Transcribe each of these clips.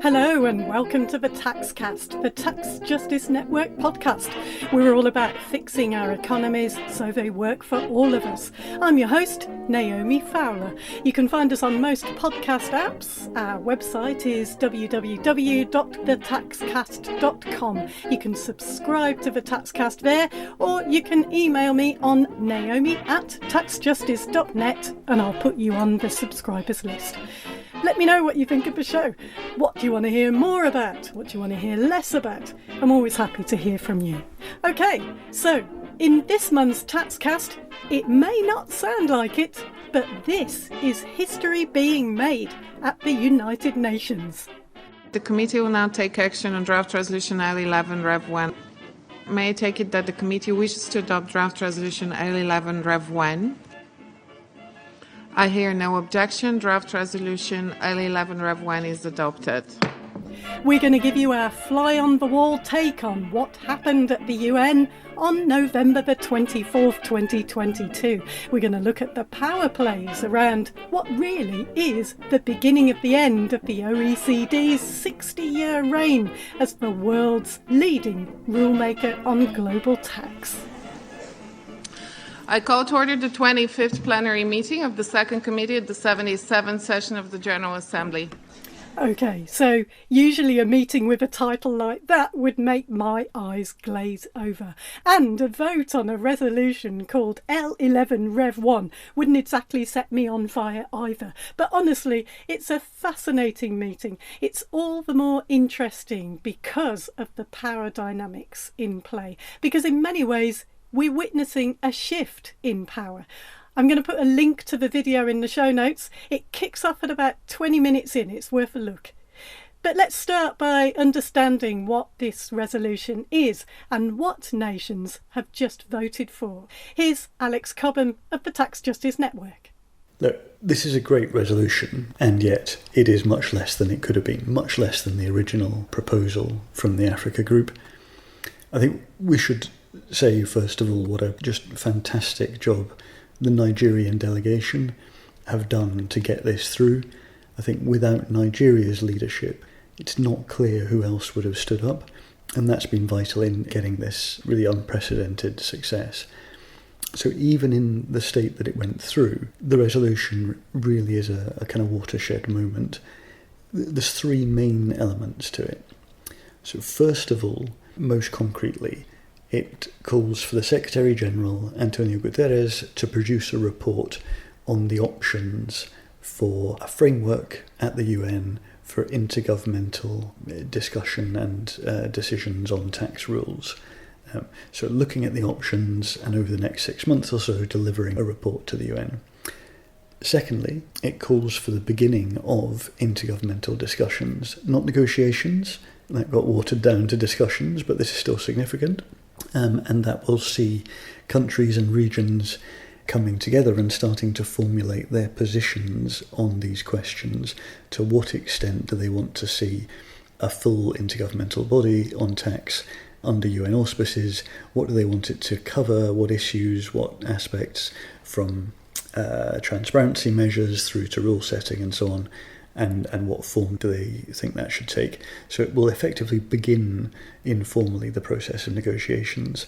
Hello and welcome to the Taxcast, the Tax Justice Network podcast. We're all about fixing our economies so they work for all of us. I'm your host, Naomi Fowler. You can find us on most podcast apps. Our website is www.thetaxcast.com. You can subscribe to the Taxcast there, or you can email me on naomi@taxjustice.net and I'll put you on the subscribers list. Let me know what you think of the show. What do you want to hear more about? What do you want to hear less about? I'm always happy to hear from you. Okay, so in this month's Taxcast, it may not sound like it, but this is history being made at the United Nations. The committee will now take action on draft resolution L11 Rev 1. May I take it that the committee wishes to adopt draft resolution L11 Rev 1? I hear no objection. Draft resolution L11 Rev 1 is adopted. We're going to give you our fly-on-the-wall take on what happened at the UN on November the 24th, 2022. We're going to look at the power plays around what really is the beginning of the end of the OECD's 60-year reign as the world's leading rulemaker on global tax. I call to order the 25th plenary meeting of the Second Committee at the 77th session of the General Assembly. Okay, so usually a meeting with a title like that would make my eyes glaze over. And a vote on a resolution called L11 Rev 1 wouldn't exactly set me on fire either. But honestly, it's a fascinating meeting. It's all the more interesting because of the power dynamics in play. Because in many ways, we're witnessing a shift in power. I'm going to put a link to the video in the show notes. It kicks off at about 20 minutes in. It's worth a look. But let's start by understanding what this resolution is and what nations have just voted for. Here's Alex Cobham of the Tax Justice Network. Look, this is a great resolution, and yet it is much less than it could have been, much less than the original proposal from the Africa Group. I think we should say, first of all, what a just fantastic job the Nigerian delegation have done to get this through. I think without Nigeria's leadership, it's not clear who else would have stood up, and that's been vital in getting this really unprecedented success. So even in the state that it went through, the resolution really is a kind of watershed moment. There's three main elements to it. So first of all, most concretely, it calls for the Secretary-General, Antonio Guterres, to produce a report on the options for a framework at the UN for intergovernmental discussion and decisions on tax rules. So looking at the options and over the next 6 months or so delivering a report to the UN. Secondly, it calls for the beginning of intergovernmental discussions, not negotiations. That got watered down to discussions, but this is still significant. And that will see countries and regions coming together and starting to formulate their positions on these questions. To what extent do they want to see a full intergovernmental body on tax under UN auspices? What do they want it to cover? What issues, what aspects, from transparency measures through to rule setting and so on? And what form do they think that should take? So it will effectively begin informally the process of negotiations.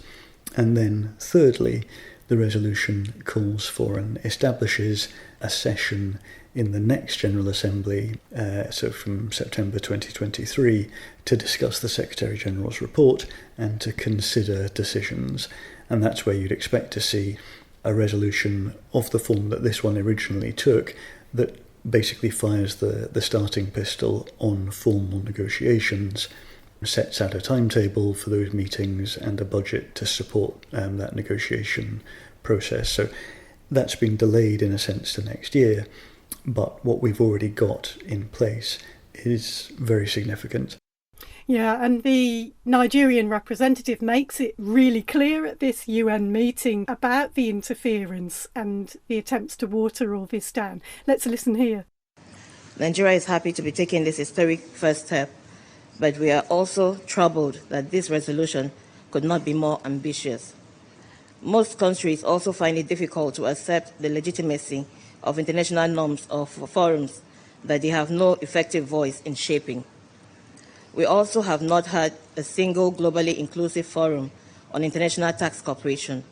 And then thirdly, the resolution calls for and establishes a session in the next General Assembly, so from September 2023, to discuss the Secretary-General's report and to consider decisions. And that's where you'd expect to see a resolution of the form that this one originally took, that basically fires the starting pistol on formal negotiations, sets out a timetable for those meetings and a budget to support that negotiation process. So that's been delayed in a sense to next year, but what we've already got in place is very significant. Yeah, and the Nigerian representative makes it really clear at this UN meeting about the interference and the attempts to water all this down. Let's listen here. Nigeria is happy to be taking this historic first step, but we are also troubled that this resolution could not be more ambitious. Most countries also find it difficult to accept the legitimacy of international norms or forums that they have no effective voice in shaping. We also have not had a single globally inclusive forum on international tax cooperation.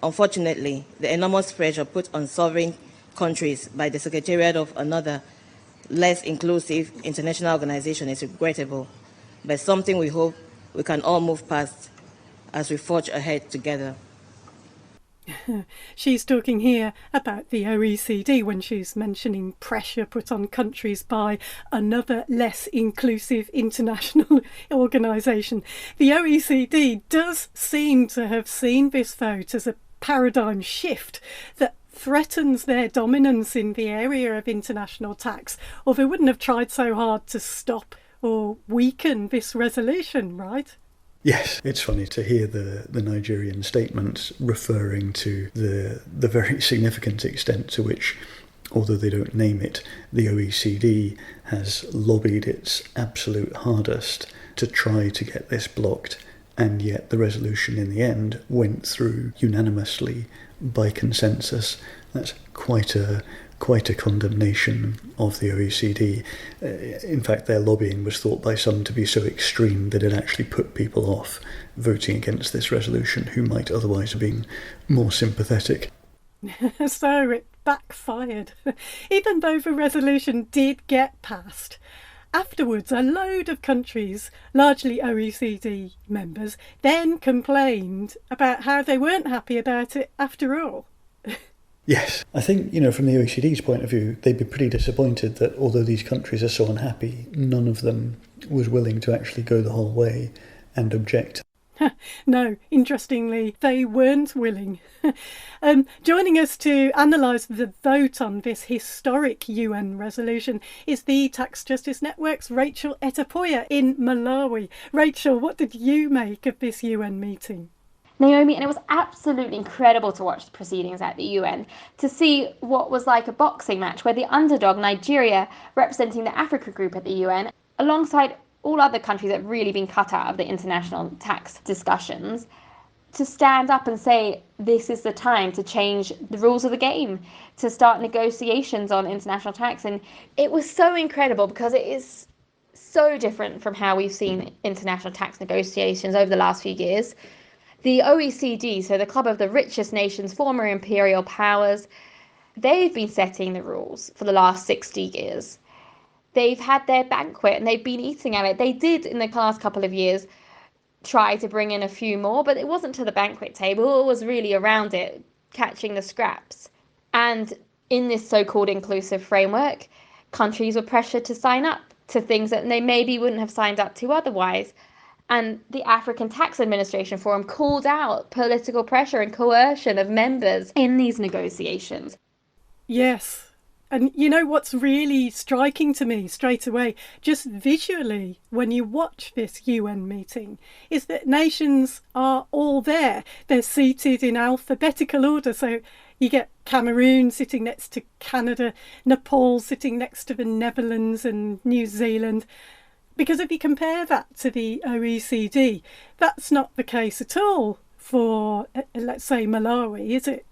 Unfortunately, the enormous pressure put on sovereign countries by the secretariat of another, less inclusive international organization is regrettable, but something we hope we can all move past as we forge ahead together. She's talking here about the OECD when she's mentioning pressure put on countries by another less inclusive international organisation. The OECD does seem to have seen this vote as a paradigm shift that threatens their dominance in the area of international tax, or they wouldn't have tried so hard to stop or weaken this resolution, right? Yes, it's funny to hear the Nigerian statements referring to the very significant extent to which, although they don't name it, the OECD has lobbied its absolute hardest to try to get this blocked, and yet the resolution in the end went through unanimously by consensus. That's quite a condemnation of the OECD. In fact, their lobbying was thought by some to be so extreme that it actually put people off voting against this resolution who might otherwise have been more sympathetic. So it backfired. Even though the resolution did get passed, afterwards a load of countries, largely OECD members, then complained about how they weren't happy about it after all. Yes, I think, from the OECD's point of view, they'd be pretty disappointed that although these countries are so unhappy, none of them was willing to actually go the whole way and object. No, interestingly, they weren't willing. Joining us to analyse the vote on this historic UN resolution is the Tax Justice Network's Rachel Etter-Phoya in Malawi. Rachel, what did you make of this UN meeting? Naomi, and it was absolutely incredible to watch the proceedings at the UN, to see what was like a boxing match where the underdog Nigeria, representing the Africa group at the UN, alongside all other countries that have really been cut out of the international tax discussions, to stand up and say this is the time to change the rules of the game, to start negotiations on international tax. And it was so incredible because it is so different from how we've seen international tax negotiations over the last few years. The OECD, so the club of the richest nations, former imperial powers, they've been setting the rules for the last 60 years. They've had their banquet and they've been eating at it. They did, in the last couple of years, try to bring in a few more, but it wasn't to the banquet table. It was really around it, catching the scraps. And in this so-called inclusive framework, countries were pressured to sign up to things that they maybe wouldn't have signed up to otherwise. And the African Tax Administration Forum called out political pressure and coercion of members in these negotiations. Yes. And what's really striking to me straight away, just visually, when you watch this UN meeting, is that nations are all there. They're seated in alphabetical order. So you get Cameroon sitting next to Canada, Nepal sitting next to the Netherlands and New Zealand. Because if you compare that to the OECD, that's not the case at all for, let's say, Malawi, is it?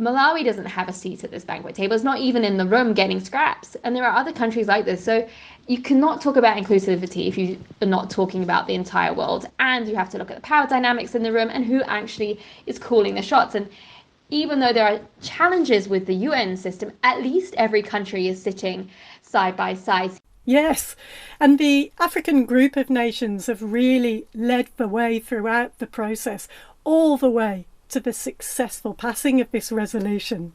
Malawi doesn't have a seat at this banquet table. It's not even in the room getting scraps. And there are other countries like this. So you cannot talk about inclusivity if you are not talking about the entire world. And you have to look at the power dynamics in the room and who actually is calling the shots. And even though there are challenges with the UN system, at least every country is sitting side by side. Yes, and the African group of nations have really led the way throughout the process, all the way to the successful passing of this resolution.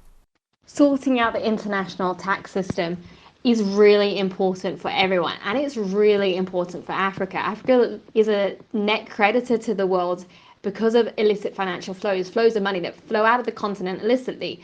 Sorting out the international tax system is really important for everyone, and it's really important for Africa. Africa is a net creditor to the world because of illicit financial flows of money that flow out of the continent illicitly.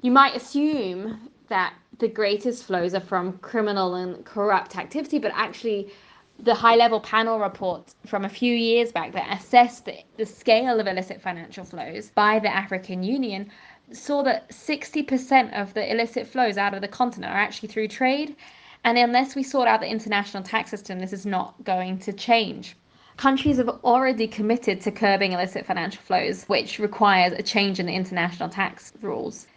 You might assume that the greatest flows are from criminal and corrupt activity, but actually the high-level panel report from a few years back that assessed the scale of illicit financial flows by the African Union saw that 60% of the illicit flows out of the continent are actually through trade. And unless we sort out the international tax system, this is not going to change. Countries have already committed to curbing illicit financial flows, which requires a change in the international tax rules.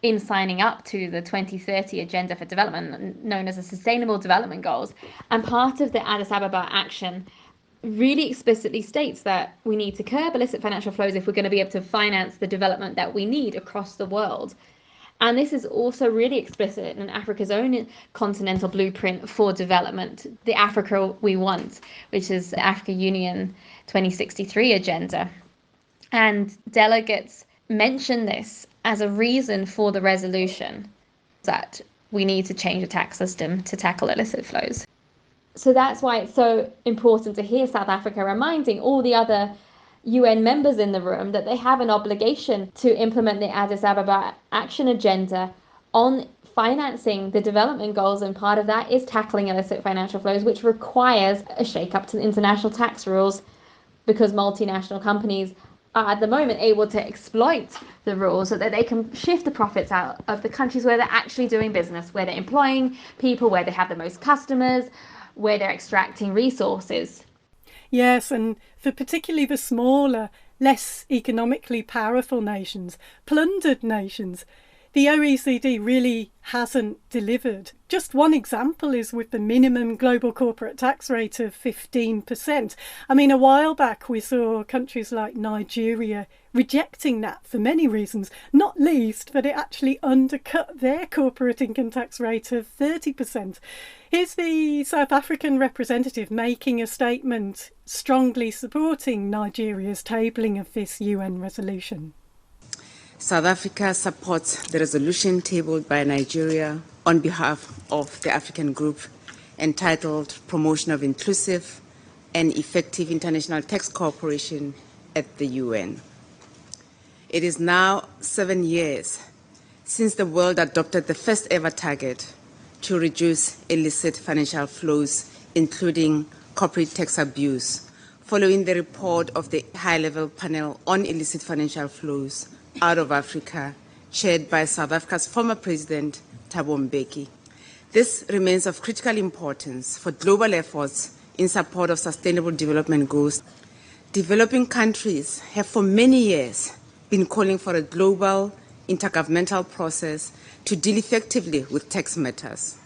in signing up to the 2030 Agenda for Development, known as the Sustainable Development Goals. And part of the Addis Ababa action really explicitly states that we need to curb illicit financial flows if we're going to be able to finance the development that we need across the world. And this is also really explicit in Africa's own continental blueprint for development, the Africa we want, which is the Africa Union 2063 agenda. And delegates mention this as a reason for the resolution, that we need to change the tax system to tackle illicit flows. So that's why it's so important to hear South Africa reminding all the other UN members in the room that they have an obligation to implement the Addis Ababa Action Agenda on financing the development goals, and part of that is tackling illicit financial flows, which requires a shake-up to the international tax rules, because multinational companies are at the moment able to exploit the rules so that they can shift the profits out of the countries where they're actually doing business, where they're employing people, where they have the most customers, where they're extracting resources. Yes, and for particularly the smaller, less economically powerful nations, plundered nations, the OECD really hasn't delivered. Just one example is with the minimum global corporate tax rate of 15%. I mean, a while back we saw countries like Nigeria rejecting that for many reasons, not least that it actually undercut their corporate income tax rate of 30%. Here's the South African representative making a statement strongly supporting Nigeria's tabling of this UN resolution. South Africa supports the resolution tabled by Nigeria on behalf of the African Group, entitled Promotion of Inclusive and Effective International Tax Cooperation at the UN. It is now 7 years since the world adopted the first ever target to reduce illicit financial flows, including corporate tax abuse, following the report of the high-level panel on illicit financial flows out of Africa, chaired by South Africa's former president, Thabo Mbeki. This remains of critical importance for global efforts in support of sustainable development goals. Developing countries have for many years been calling for a global intergovernmental process to deal effectively with tax matters.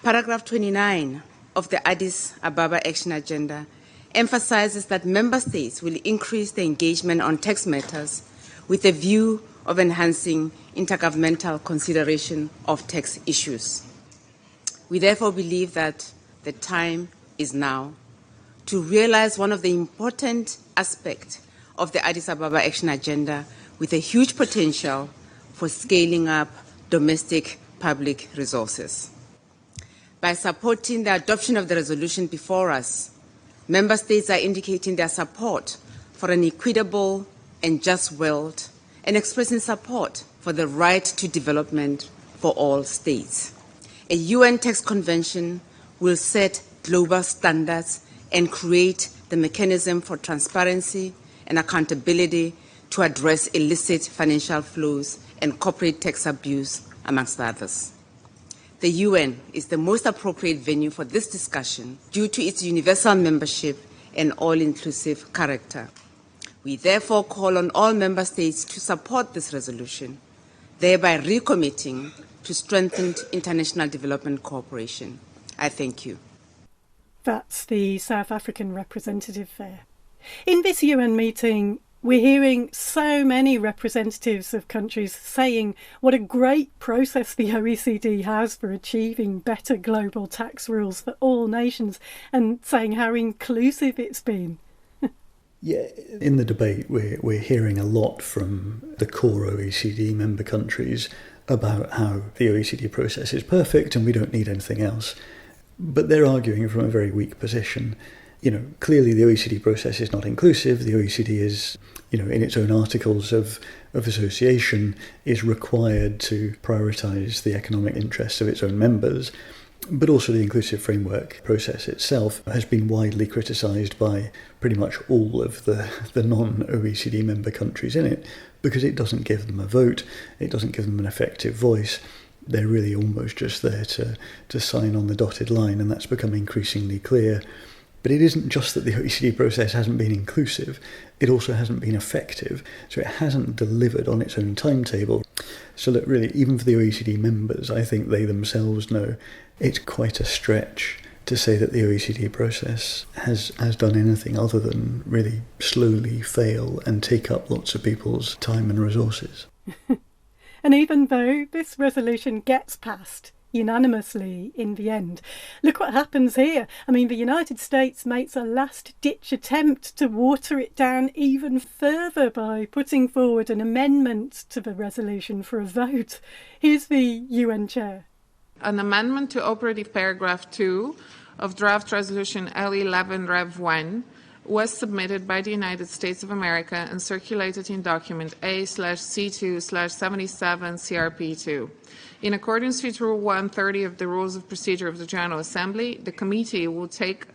Paragraph 29 of the Addis Ababa Action Agenda emphasizes that member states will increase their engagement on tax matters with a view of enhancing intergovernmental consideration of tax issues. We therefore believe that the time is now to realize one of the important aspects of the Addis Ababa Action Agenda, with a huge potential for scaling up domestic public resources. By supporting the adoption of the resolution before us, member states are indicating their support for an equitable and just world, and expressing support for the right to development for all states. A UN tax convention will set global standards and create the mechanism for transparency and accountability to address illicit financial flows and corporate tax abuse, amongst others. The UN is the most appropriate venue for this discussion due to its universal membership and all-inclusive character. We therefore call on all member states to support this resolution, thereby recommitting to strengthened international development cooperation. I thank you. That's the South African representative there. In this UN meeting, we're hearing so many representatives of countries saying what a great process the OECD has for achieving better global tax rules for all nations, and saying how inclusive it's been. Yeah, in the debate, we're hearing a lot from the core OECD member countries about how the OECD process is perfect and we don't need anything else. But they're arguing from a very weak position. You know, clearly the OECD process is not inclusive. The OECD is, in its own articles of association, is required to prioritise the economic interests of its own members. But also the inclusive framework process itself has been widely criticised by pretty much all of the non-OECD member countries in it, because it doesn't give them a vote, it doesn't give them an effective voice. They're really almost just there to sign on the dotted line, and that's become increasingly clear. But it isn't just that the OECD process hasn't been inclusive, it also hasn't been effective, so it hasn't delivered on its own timetable. So look, really, even for the OECD members, I think they themselves know it's quite a stretch to say that the OECD process has done anything other than really slowly fail and take up lots of people's time and resources. And even though this resolution gets passed unanimously in the end, look what happens here. I mean, the United States makes a last-ditch attempt to water it down even further by putting forward an amendment to the resolution for a vote. Here's the UN chair. An amendment to operative paragraph 2 of draft resolution L11 Rev 1 was submitted by the United States of America and circulated in document A/C2/77 CRP2. In accordance with Rule 130 of the Rules of Procedure of the General Assembly, the committee will take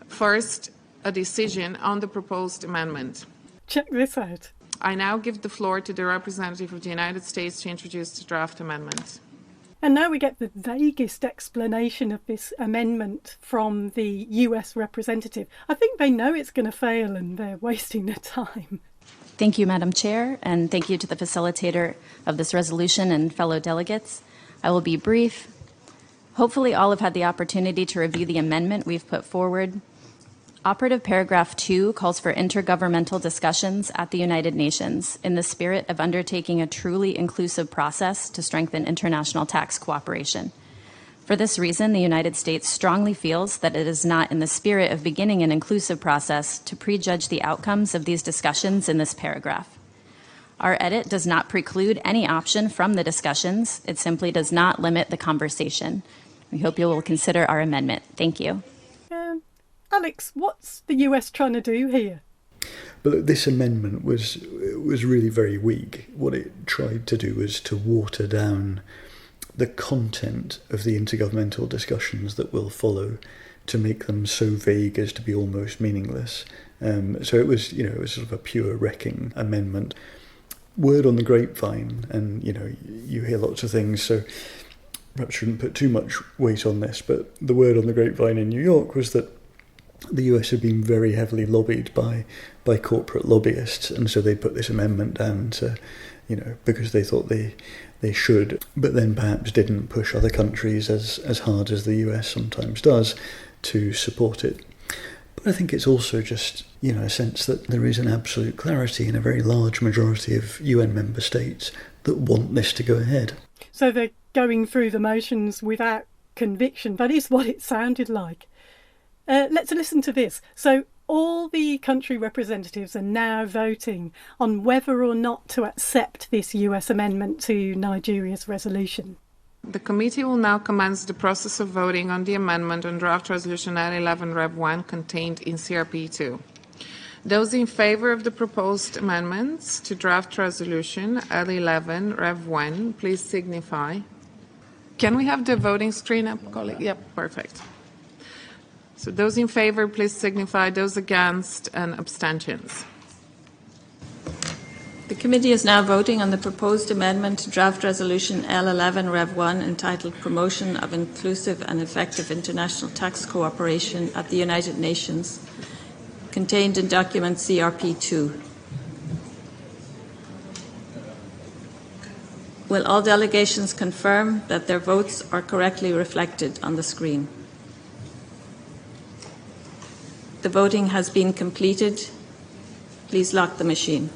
first a decision on the proposed amendment. Check this out. I now give the floor to the representative of the United States to introduce the draft amendment. And now we get the vaguest explanation of this amendment from the US representative. I think they know it's going to fail and they're wasting their time. Thank you, Madam Chair, and thank you to the facilitator of this resolution and fellow delegates. I will be brief. Hopefully all have had the opportunity to review the amendment we've put forward. Operative paragraph 2 calls for intergovernmental discussions at the United Nations in the spirit of undertaking a truly inclusive process to strengthen international tax cooperation. For this reason, the United States strongly feels that it is not in the spirit of beginning an inclusive process to prejudge the outcomes of these discussions in this paragraph. Our edit does not preclude any option from the discussions. It simply does not limit the conversation. We hope you will consider our amendment. Thank you. Alex, what's the US trying to do here? But this amendment was really very weak. What it tried to do was to water down the content of the intergovernmental discussions that will follow, to make them so vague as to be almost meaningless. So it was sort of a pure wrecking amendment. Word on the grapevine, and you hear lots of things, so perhaps shouldn't put too much weight on this, but the word on the grapevine in New York was that the US had been very heavily lobbied by corporate lobbyists, and so they put this amendment down to, because they thought they should, but then perhaps didn't push other countries as hard as the US sometimes does to support it. But I think it's also just, a sense that there is an absolute clarity in a very large majority of UN member states that want this to go ahead. So they're going through the motions without conviction. That is what it sounded like. Let's listen to this. So all the country representatives are now voting on whether or not to accept this US amendment to Nigeria's resolution. The committee will now commence the process of voting on the amendment on draft resolution L11 Rev 1 contained in CRP2. Those in favour of the proposed amendments to draft resolution L11 Rev 1, please signify. Can we have the voting screen up, colleague? Yep, perfect. So those in favour, please signify. Those against, and abstentions. The committee is now voting on the proposed amendment to draft resolution L11 Rev 1 entitled Promotion of Inclusive and Effective International Tax Cooperation at the United Nations, contained in document CRP2. Will all delegations confirm that their votes are correctly reflected on the screen? The voting has been completed. Please lock the machine.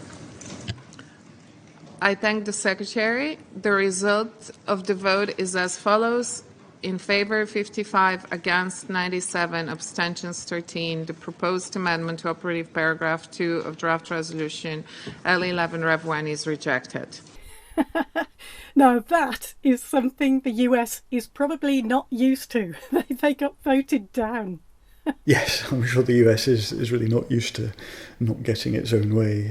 I thank the Secretary. The result of the vote is as follows. In favour 55, against 97, abstentions 13. The proposed amendment to operative paragraph 2 of draft resolution L11 Rev 1 is rejected. Now that is something the US is probably not used to. They got voted down. Yes, I'm sure the US is really not used to not getting its own way,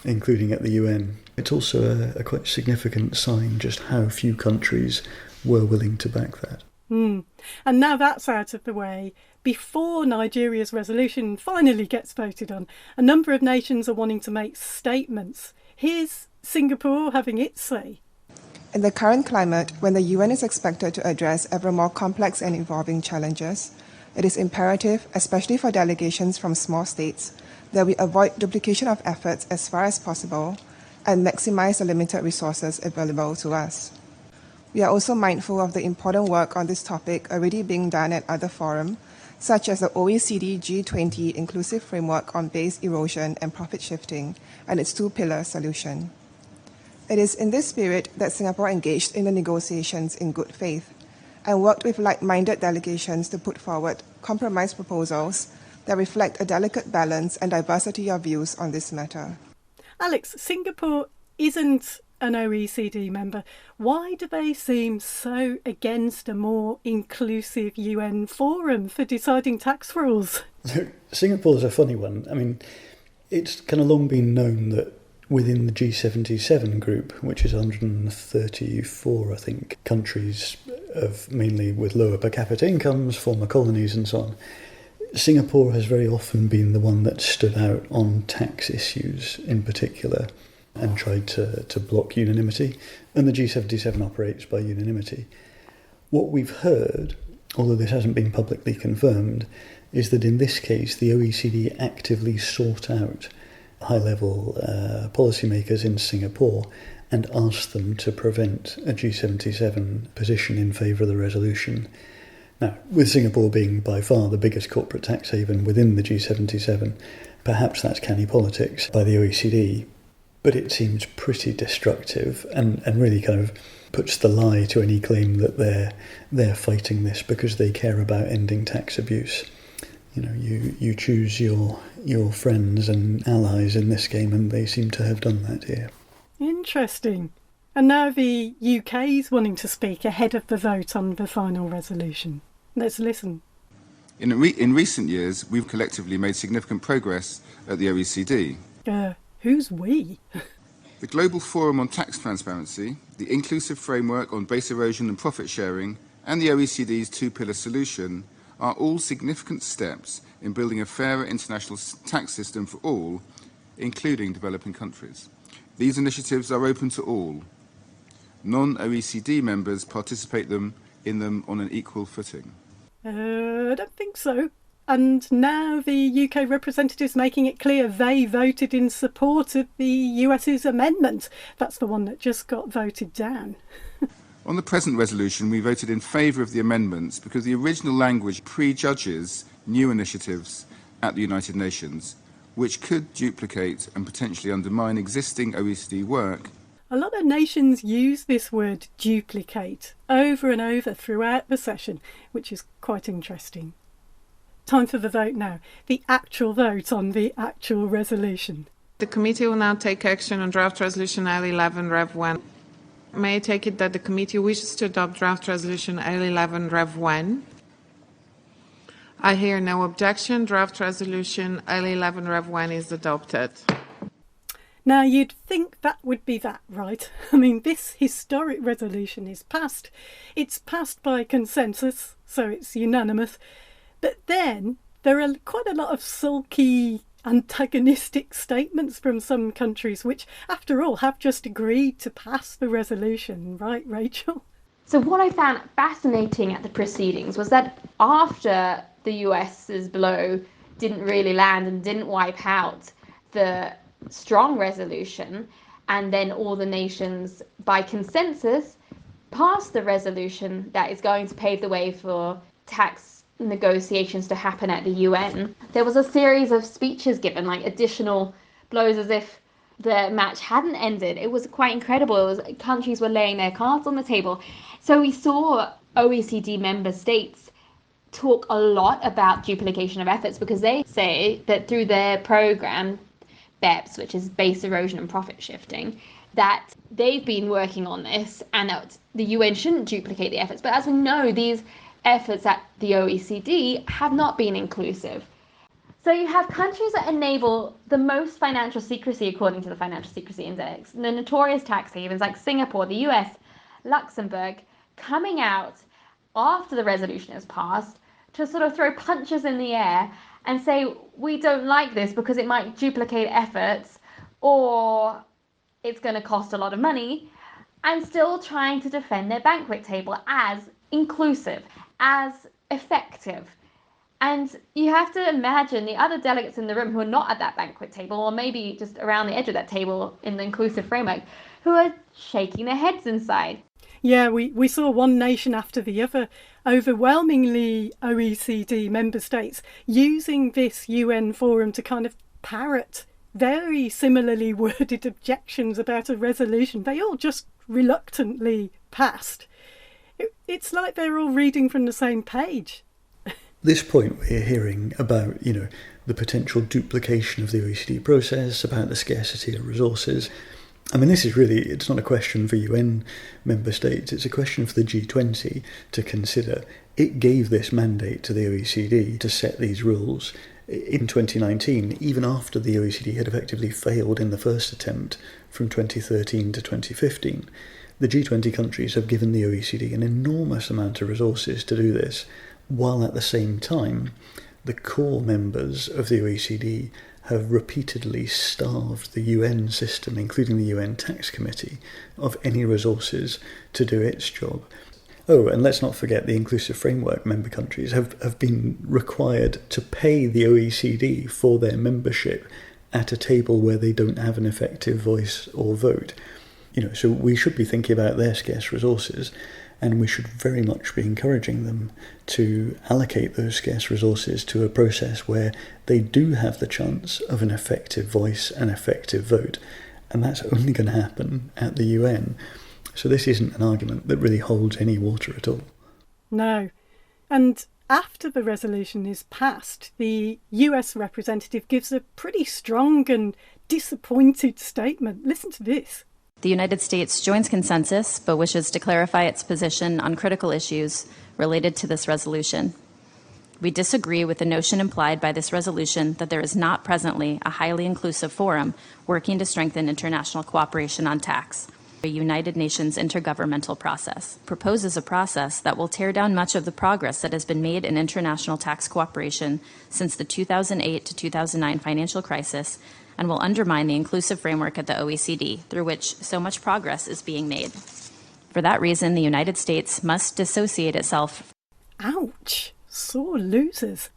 including at the UN. It's also a quite significant sign just how few countries were willing to back that. And now that's out of the way, before Nigeria's resolution finally gets voted on, a number of nations are wanting to make statements. Here's Singapore having its say. In the current climate, when the UN is expected to address ever more complex and evolving challenges, it is imperative, especially for delegations from small states, that we avoid duplication of efforts as far as possible and maximize the limited resources available to us. We are also mindful of the important work on this topic already being done at other forums, such as the OECD G20 Inclusive Framework on Base Erosion and Profit Shifting and its two-pillar solution. It is in this spirit that Singapore engaged in the negotiations in good faith and worked with like-minded delegations to put forward compromise proposals that reflect a delicate balance and diversity of views on this matter. Alex, Singapore isn't an OECD member. Why do they seem so against a more inclusive UN forum for deciding tax rules? Singapore's a funny one. I mean, it's kind of long been known that within the G77 group, which is 134, I think, countries of mainly with lower per capita incomes, former colonies and so on, Singapore has very often been the one that stood out on tax issues in particular and tried to block unanimity, and the G77 operates by unanimity. What we've heard, although this hasn't been publicly confirmed, is that in this case the OECD actively sought out high-level policymakers in Singapore and asked them to prevent a G77 position in favour of the resolution. Now, with Singapore being by far the biggest corporate tax haven within the G77, perhaps that's canny politics by the OECD, but it seems pretty destructive and really kind of puts the lie to any claim that they're fighting this because they care about ending tax abuse. You know, you choose your friends and allies in this game, and they seem to have done that here. Interesting. And now the UK's wanting to speak ahead of the vote on the final resolution. Let's listen. In recent years, we've collectively made significant progress at the OECD. Who's we? The Global Forum on Tax Transparency, the Inclusive Framework on Base Erosion and Profit Sharing, and the OECD's two-pillar solution are all significant steps in building a fairer international tax system for all, including developing countries. These initiatives are open to all. Non-OECD members participate in them on an equal footing. I don't think so. And now the UK representatives making it clear they voted in support of the US's amendment. That's the one that just got voted down. On the present resolution, we voted in favour of the amendments because the original language prejudges new initiatives at the United Nations, which could duplicate and potentially undermine existing OECD work. A lot of nations use this word duplicate over and over throughout the session, which is quite interesting. Time for the vote now. The actual vote on the actual resolution. The committee will now take action on draft resolution L11 Rev 1. May I take it that the committee wishes to adopt draft resolution L11 Rev 1? I hear no objection. Draft resolution L11 Rev 1 is adopted. Now, you'd think that would be that, right? I mean, this historic resolution is passed. It's passed by consensus, so it's unanimous. But then there are quite a lot of sulky, antagonistic statements from some countries, which, after all, have just agreed to pass the resolution. Right, Rachel? So what I found fascinating at the proceedings was that after the US's blow didn't really land and didn't wipe out the strong resolution, and then all the nations by consensus passed the resolution that is going to pave the way for tax negotiations to happen at the UN, there was a series of speeches given, like additional blows as if the match hadn't ended. It was quite incredible. It was, countries were laying their cards on the table. So we saw OECD member states talk a lot about duplication of efforts because they say that through their program, BEPS, which is base erosion and profit shifting, that they've been working on this and that the UN shouldn't duplicate the efforts. But as we know, these efforts at the OECD have not been inclusive. So you have countries that enable the most financial secrecy according to the Financial Secrecy Index, the notorious tax havens like Singapore, the US, Luxembourg, coming out after the resolution is passed to sort of throw punches in the air and say, we don't like this because it might duplicate efforts or it's going to cost a lot of money, and still trying to defend their banquet table as inclusive, as effective, And you have to imagine the other delegates in the room who are not at that banquet table, or maybe just around the edge of that table in the inclusive framework, who are shaking their heads inside. Yeah, we saw one nation after the other, overwhelmingly OECD member states, using this UN forum to kind of parrot very similarly worded objections about a resolution. They all just reluctantly passed. It's like they're all reading from the same page. This point we're hearing about, the potential duplication of the OECD process, about the scarcity of resources. I mean, this is really, it's not a question for UN member states, it's a question for the G20 to consider. It gave this mandate to the OECD to set these rules in 2019, even after the OECD had effectively failed in the first attempt from 2013 to 2015. The G20 countries have given the OECD an enormous amount of resources to do this, while at the same time, the core members of the OECD have repeatedly starved the UN system, including the UN Tax Committee, of any resources to do its job. Oh, and let's not forget the Inclusive Framework member countries have been required to pay the OECD for their membership at a table where they don't have an effective voice or vote. So we should be thinking about their scarce resources, and we should very much be encouraging them to allocate those scarce resources to a process where they do have the chance of an effective voice and effective vote. And that's only going to happen at the UN. So this isn't an argument that really holds any water at all. No. And after the resolution is passed, the US representative gives a pretty strong and disappointed statement. Listen to this. The United States joins consensus, but wishes to clarify its position on critical issues related to this resolution. We disagree with the notion implied by this resolution that there is not presently a highly inclusive forum working to strengthen international cooperation on tax. The United Nations intergovernmental process proposes a process that will tear down much of the progress that has been made in international tax cooperation since the 2008 to 2009 financial crisis, and will undermine the inclusive framework at the OECD, through which so much progress is being made. For that reason, the United States must dissociate itself. Ouch! Sore losers.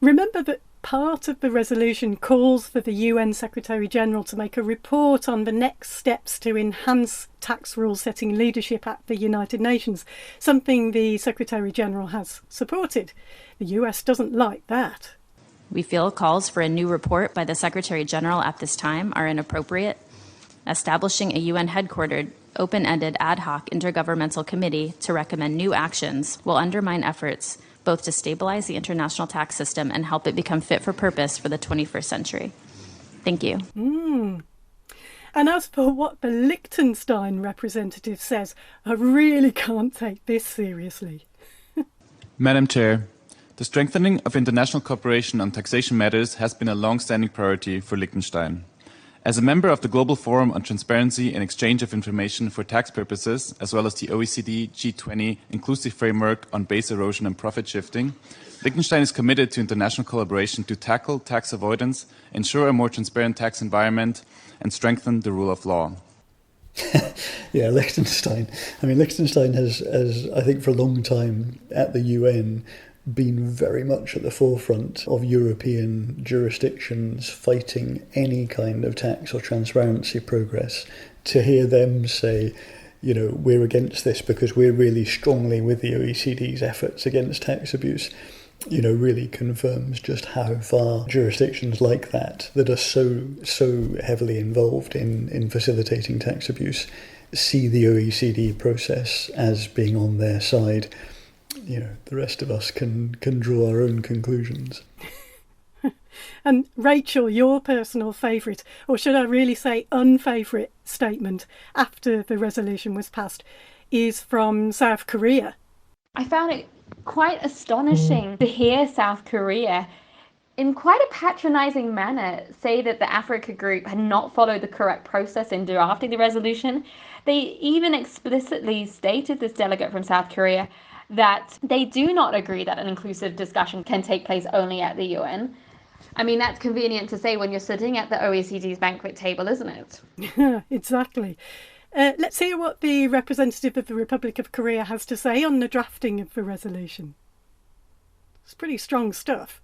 Remember that part of the resolution calls for the UN Secretary-General to make a report on the next steps to enhance tax rule-setting leadership at the United Nations, something the Secretary-General has supported. The US doesn't like that. We feel calls for a new report by the Secretary-General at this time are inappropriate. Establishing a UN-headquartered, open-ended ad hoc intergovernmental committee to recommend new actions will undermine efforts both to stabilize the international tax system and help it become fit for purpose for the 21st century. Thank you. And as for what the Liechtenstein representative says, I really can't take this seriously. Madam Chair, the strengthening of international cooperation on taxation matters has been a long-standing priority for Liechtenstein. As a member of the Global Forum on Transparency and Exchange of Information for Tax Purposes, as well as the OECD G20 Inclusive Framework on Base Erosion and Profit Shifting, Liechtenstein is committed to international collaboration to tackle tax avoidance, ensure a more transparent tax environment, and strengthen the rule of law. Yeah, Liechtenstein. Liechtenstein has, I think, for a long time at the UN, been very much at the forefront of European jurisdictions fighting any kind of tax or transparency progress. To hear them say, we're against this because we're really strongly with the OECD's efforts against tax abuse, really confirms just how far jurisdictions like that are so heavily involved in facilitating tax abuse see the OECD process as being on their side. The rest of us can draw our own conclusions. And Rachel, your personal favourite, or should I really say unfavourite statement after the resolution was passed, is from South Korea. I found it quite astonishing to hear South Korea, in quite a patronising manner, say that the Africa Group had not followed the correct process in drafting the resolution. They even explicitly stated, this delegate from South Korea, that they do not agree that an inclusive discussion can take place only at the UN. That's convenient to say when you're sitting at the OECD's banquet table, isn't it? Exactly. Let's hear what the representative of the Republic of Korea has to say on the drafting of the resolution. It's pretty strong stuff.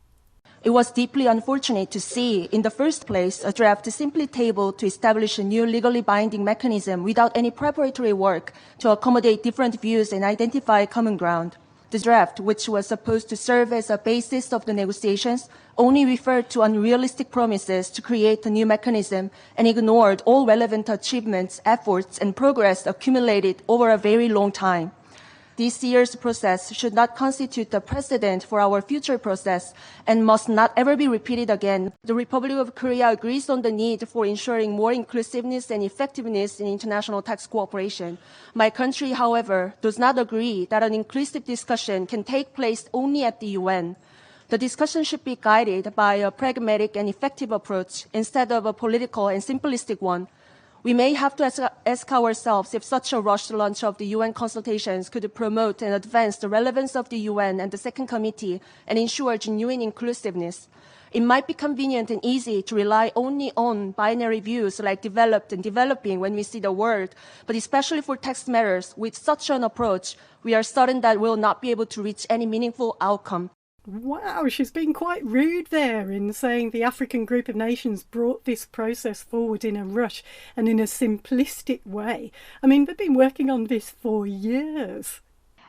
It was deeply unfortunate to see, in the first place, a draft simply tabled to establish a new legally binding mechanism without any preparatory work to accommodate different views and identify common ground. The draft, which was supposed to serve as a basis of the negotiations, only referred to unrealistic promises to create a new mechanism and ignored all relevant achievements, efforts, and progress accumulated over a very long time. This year's process should not constitute a precedent for our future process and must not ever be repeated again. The Republic of Korea agrees on the need for ensuring more inclusiveness and effectiveness in international tax cooperation. My country, however, does not agree that an inclusive discussion can take place only at the UN. The discussion should be guided by a pragmatic and effective approach instead of a political and simplistic one. We may have to ask ourselves if such a rushed launch of the UN consultations could promote and advance the relevance of the UN and the Second Committee and ensure genuine inclusiveness. It might be convenient and easy to rely only on binary views like developed and developing when we see the world, but especially for tax matters, with such an approach, we are certain that we will not be able to reach any meaningful outcome. Wow, she's been quite rude there in saying the African group of nations brought this process forward in a rush and in a simplistic way. I mean, they've been working on this for years.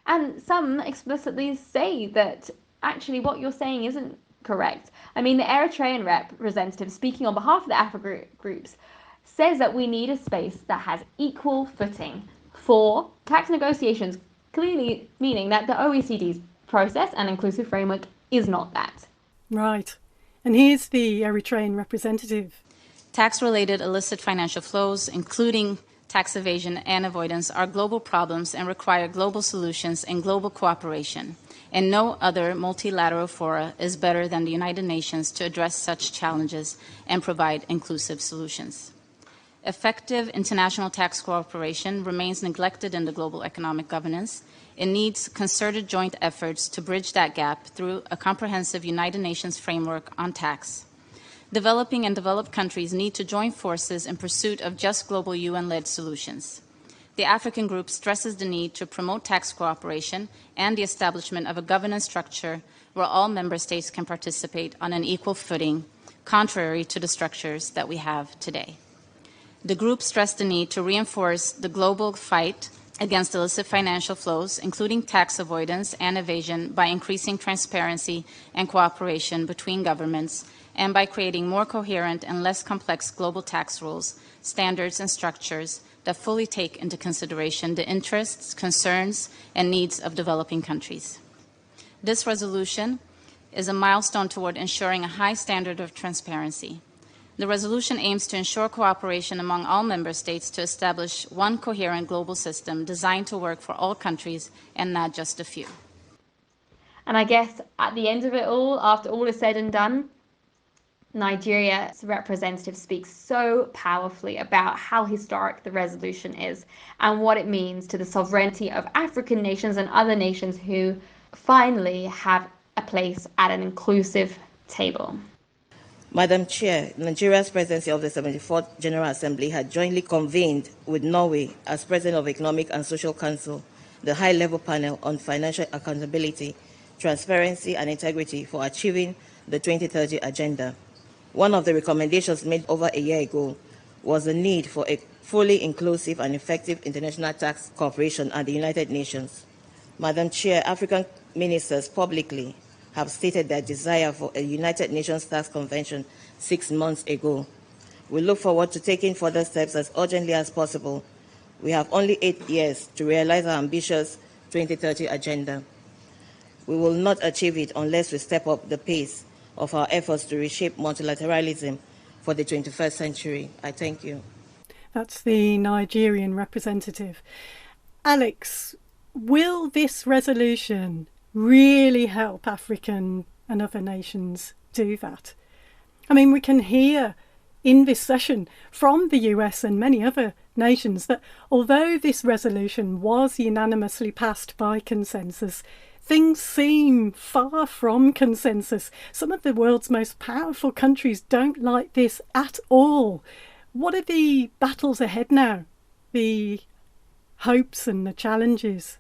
And some explicitly say that actually what you're saying isn't correct. I mean, the Eritrean representative speaking on behalf of the Africa groups says that we need a space that has equal footing for tax negotiations, clearly meaning that the OECD's process and inclusive framework is not that. Right. And here's the Eritrean representative. Tax-related illicit financial flows, including tax evasion and avoidance, are global problems and require global solutions and global cooperation. And no other multilateral fora is better than the United Nations to address such challenges and provide inclusive solutions. Effective international tax cooperation remains neglected in the global economic governance. It needs concerted joint efforts to bridge that gap through a comprehensive United Nations framework on tax. Developing and developed countries need to join forces in pursuit of just global UN-led solutions. The African Group stresses the need to promote tax cooperation and the establishment of a governance structure where all member states can participate on an equal footing, contrary to the structures that we have today. The group stressed the need to reinforce the global fight against illicit financial flows, including tax avoidance and evasion, by increasing transparency and cooperation between governments and by creating more coherent and less complex global tax rules, standards, and structures that fully take into consideration the interests, concerns, and needs of developing countries. This resolution is a milestone toward ensuring a high standard of transparency. The resolution aims to ensure cooperation among all member states to establish one coherent global system designed to work for all countries and not just a few. And I guess at the end of it all, after all is said and done, Nigeria's representative speaks so powerfully about how historic the resolution is and what it means to the sovereignty of African nations and other nations who finally have a place at an inclusive table. Madam Chair, Nigeria's presidency of the 74th General Assembly had jointly convened with Norway as President of Economic and Social Council, the high-level panel on financial accountability, transparency and integrity for achieving the 2030 agenda. One of the recommendations made over a year ago was the need for a fully inclusive and effective international tax cooperation at the United Nations. Madam Chair, African ministers publicly have stated their desire for a United Nations Tax Convention 6 months ago. We look forward to taking further steps as urgently as possible. We have only 8 years to realize our ambitious 2030 agenda. We will not achieve it unless we step up the pace of our efforts to reshape multilateralism for the 21st century. I thank you. That's the Nigerian representative. Alex, will this resolution really help African and other nations do that? I mean, we can hear in this session from the US and many other nations that although this resolution was unanimously passed by consensus, things seem far from consensus. Some of the world's most powerful countries don't like this at all. What are the battles ahead now? The hopes and the challenges?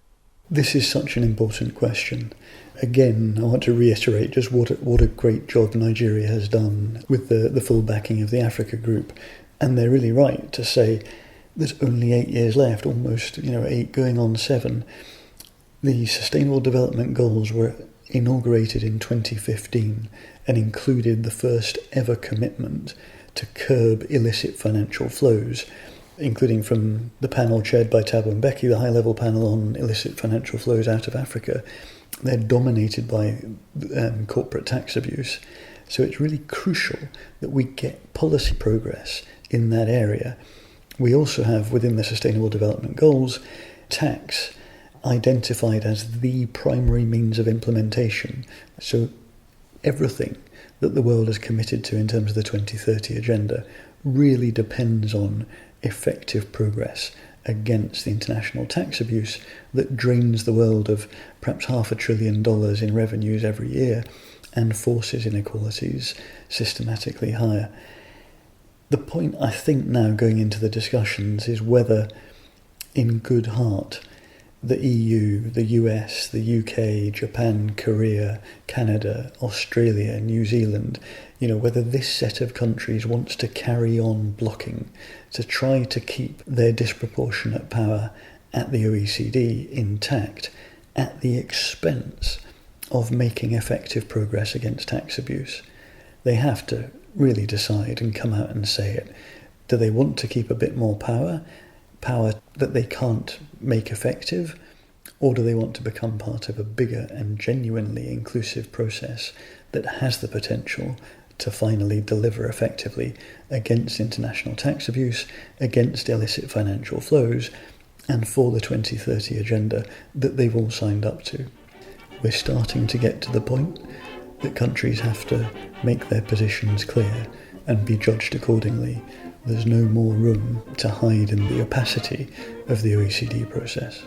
This is such an important question. Again, I want to reiterate just what a great job Nigeria has done with the full backing of the Africa Group. And they're really right to say there's only 8 years left, almost 8 going on 7. The Sustainable Development Goals were inaugurated in 2015 and included the first ever commitment to curb illicit financial flows, including from the panel chaired by Thabo Mbeki, the high-level panel on illicit financial flows out of Africa. They're dominated by corporate tax abuse. So it's really crucial that we get policy progress in that area. We also have, within the Sustainable Development Goals, tax identified as the primary means of implementation. So everything that the world is committed to in terms of the 2030 agenda really depends on effective progress against the international tax abuse that drains the world of perhaps $500 billion in revenues every year and forces inequalities systematically higher. The point, I think, now going into the discussions is whether, in good heart, the EU, the US, the UK, Japan, Korea, Canada, Australia, New Zealand, whether this set of countries wants to carry on blocking to try to keep their disproportionate power at the OECD intact at the expense of making effective progress against tax abuse. They have to really decide and come out and say it. Do they want to keep a bit more power that they can't make effective, or do they want to become part of a bigger and genuinely inclusive process that has the potential to finally deliver effectively against international tax abuse, against illicit financial flows, and for the 2030 agenda that they've all signed up to? We're starting to get to the point that countries have to make their positions clear and be judged accordingly. There's no more room to hide in the opacity of the OECD process.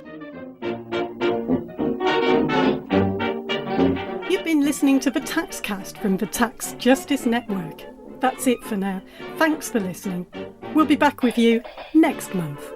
You've been listening to the Taxcast from the Tax Justice Network. That's it for now. Thanks for listening. We'll be back with you next month.